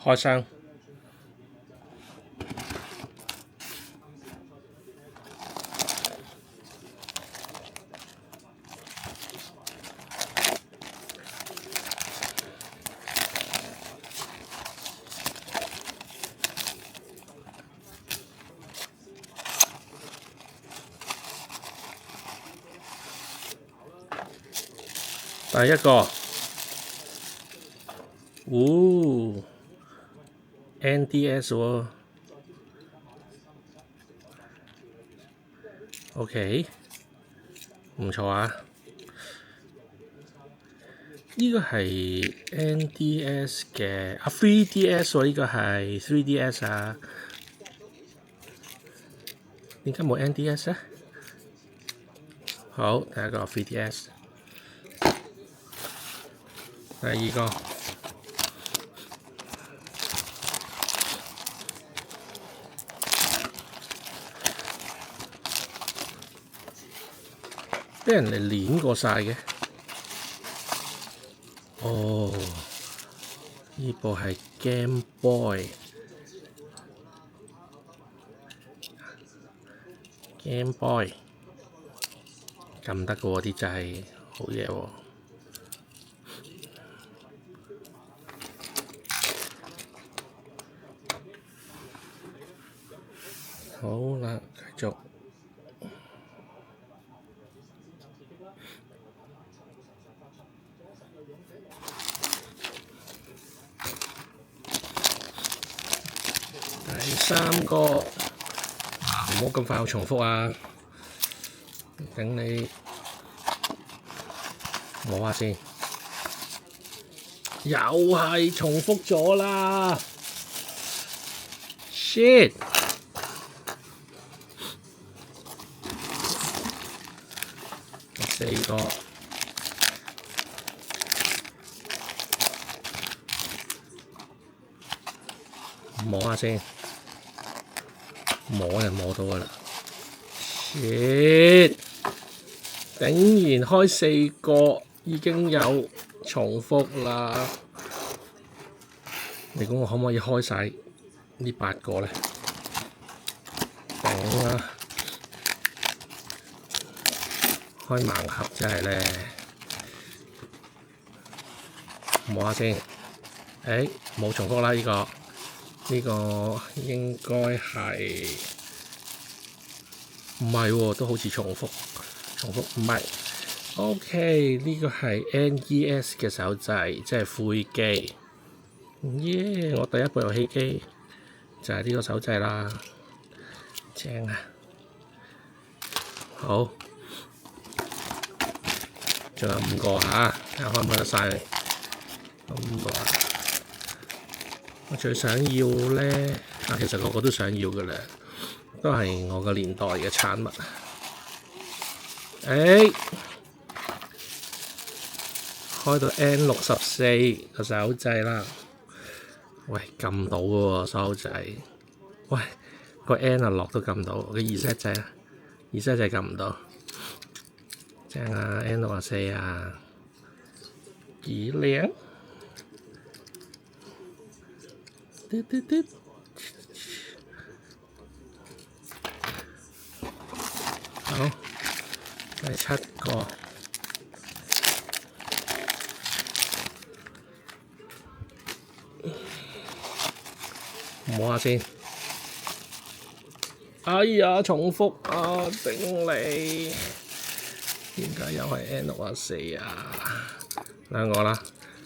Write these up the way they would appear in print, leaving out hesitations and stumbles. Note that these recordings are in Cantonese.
開箱。第一個，NDS 喎，OK，唔錯啊。呢個係 NDS 嘅3DS 喎，呢個係 3DS 啊。點解冇 NDS 咧？好，第一個 3DS。第二個俾人哋攣過晒嘅。哦，呢部係 Game Boy。Game Boy 撳得嘅喎，啲掣好嘢喎。好啦，繼續。第三個，唔好咁快有重複啊！等你摸下先，又係重複咗啦 ！shit！第四個，摸下先，摸就摸到㗎啦。shit！竟然開4個已經有重複啦！你估我可唔可以開晒呢8個咧？頂啦！開盲盒真係咧，摸下先。冇重複啦呢個，呢個應該係唔係喎？都好似重複唔係。OK， 呢個係 NES 嘅手掣，即係灰機。耶！我第一部遊戲機就係呢個手掣啦，正啊！好，仲有5個嚇，睇下開唔開得晒嚟。5個啊！我最想要咧，其實個個都想要嘅啦，都係我個年代嘅產物。開到 N64個手掣啦，喂，撳到嘅喎手掣，喂，個 N 啊落都撳到，個 reset 掣啊，reset 掣撳唔到，正啊 N64啊，幾靚，好，第7個。摸下先，哎呀，重複啊！頂你，點解又係 N64啊？兩個啦，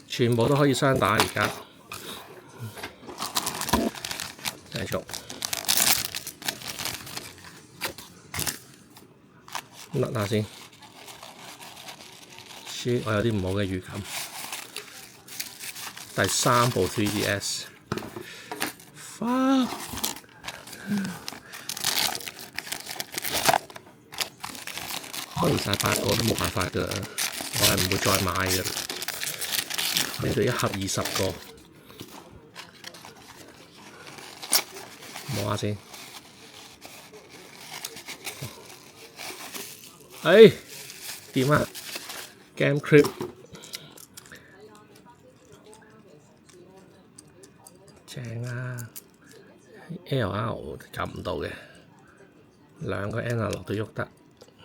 全部都可以雙打而家。繼續，甩下先。我有啲唔好嘅預感。第3部 3DS。開唔晒8個都冇辦法㗎，我係唔會再買㗎。呢度1盒20個，摸下先。點啊 ？Game Clip，正正啊 ！LR 撳唔到嘅，兩個 N 啊落到喐得，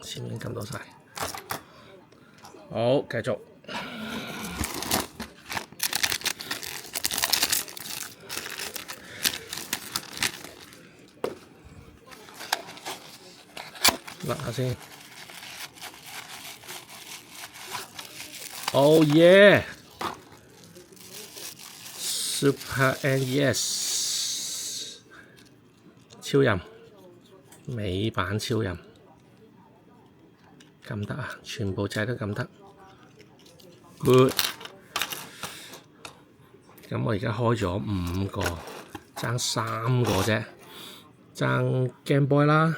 前面撳到晒。好，繼續。甩下先。Oh yeah！ Super NES 超任，美版超任，撳得啊！全部掣都撳得。Good。咁我而家開咗5個，爭3個啫，爭 Game Boy 啦、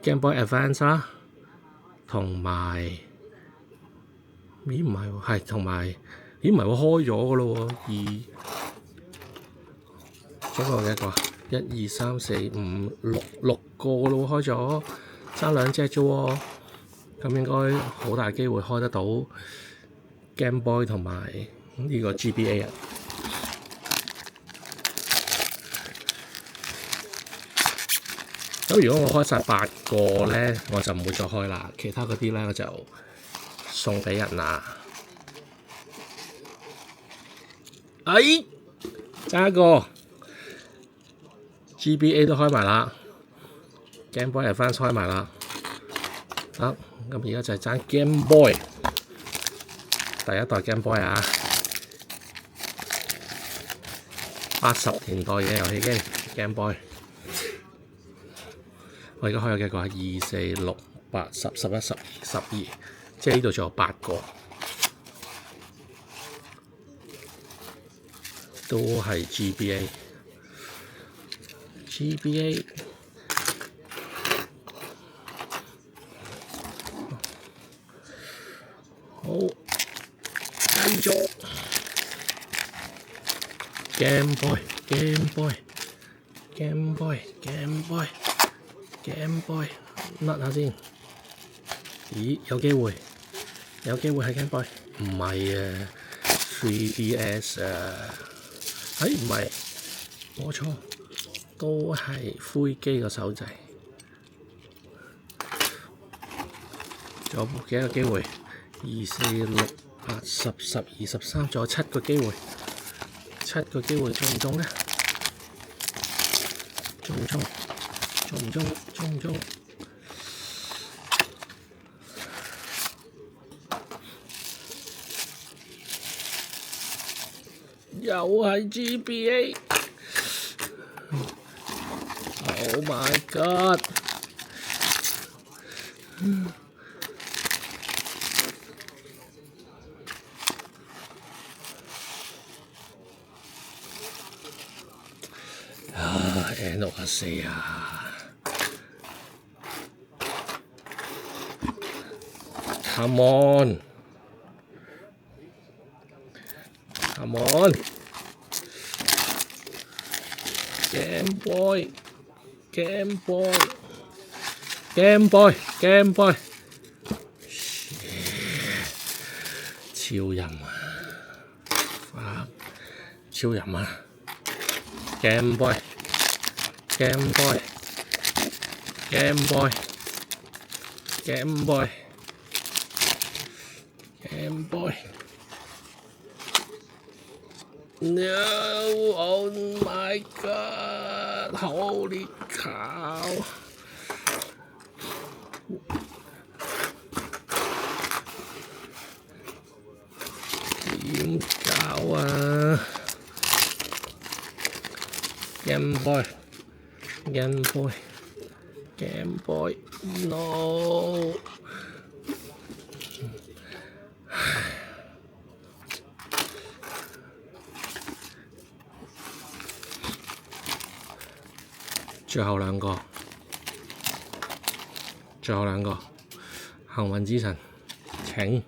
Game Boy Advance 啦，同埋咦唔係喎，係同埋咦唔係喎，開咗㗎咯喎，總共幾多個啊？1、2、3、4、5、6個㗎咯喎，開咗，爭2隻啫喎，咁應該好大機會開得到 Game Boy 同埋呢個 GBA 啊！咁如果我開晒8個咧，我就唔會再開啦。其他嗰啲咧，我就送俾人啦。哎，爭一個 GBA 都開埋啦 ，Game Boy Advance 開埋啦。好，咁而家就係爭 Game Boy 第一代 Game Boy 啊，80年代嘅遊戲機 Game Boy。我而家開咗幾個啊？2、4、6、8、10、11、12、12，即係呢度仲有8個，都係 GBA。好，繼續 Game Boy，甩下先。咦，有機會係 Game Boy， 唔係啊 3DS 啊，唔係，冇錯，都係灰機個手掣。仲有幾個機會？2、4、6、8、10、12、13，仲有7個機會，7個機會中唔中呢？中唔中？又係 GBA。Oh my god！ N64啊 ！Come on！ Game Boy！ 超任啊！Game Boy！ No! Oh my god! Holy cow! 點搞啊 ？Game Boy! No! 最後兩個，幸運之神，請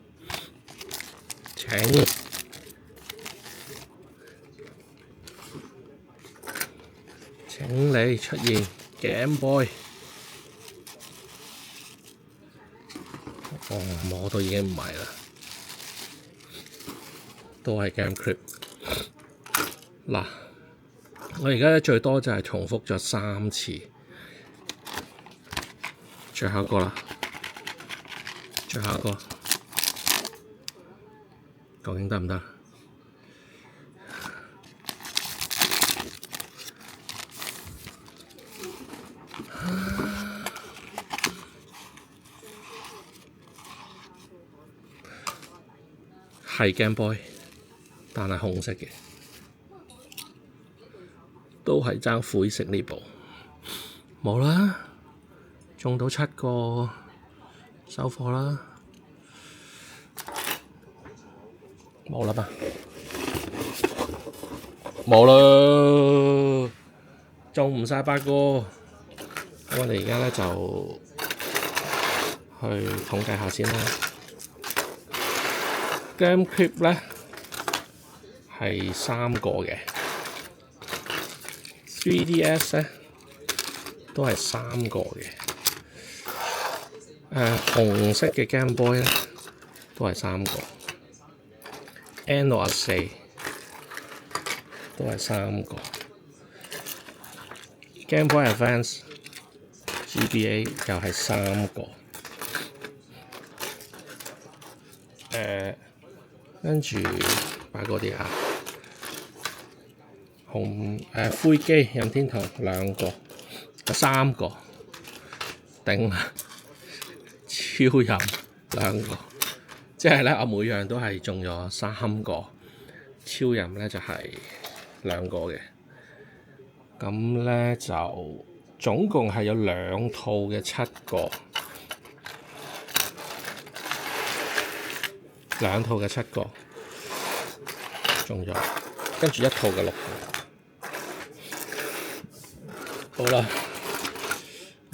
你出現 Game Boy。摸到已經唔係啦，都係 Game Cube。嗱，我而家咧最多就係重複咗3次，最後一個啦，最後一個，究竟得唔得？係 Game Boy， 但係紅色嘅，都係爭灰色呢部。冇啦，中到7個，收貨啦。冇啦嘛，冇啦，中唔晒8個。我哋而家咧就去統計下先啦。GameCube 咧係3個嘅 3DS 咧都係3個嘅。紅色嘅 Game Boy 咧都係3個。N64 都係3個。Game Boy Advance GBA 又係3個。跟住擺嗰啲灰機任天堂2個，3個，頂啊！超任2個，即係咧我每樣都係中咗3個，超任咧就係2個嘅。咁咧就總共係有2套嘅7個。2套嘅7個中咗，跟住1套嘅6個。好啦，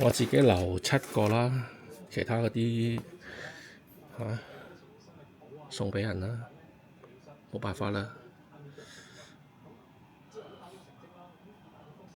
我自己留7個啦，其他嗰啲送畀人啦，冇辦法啦。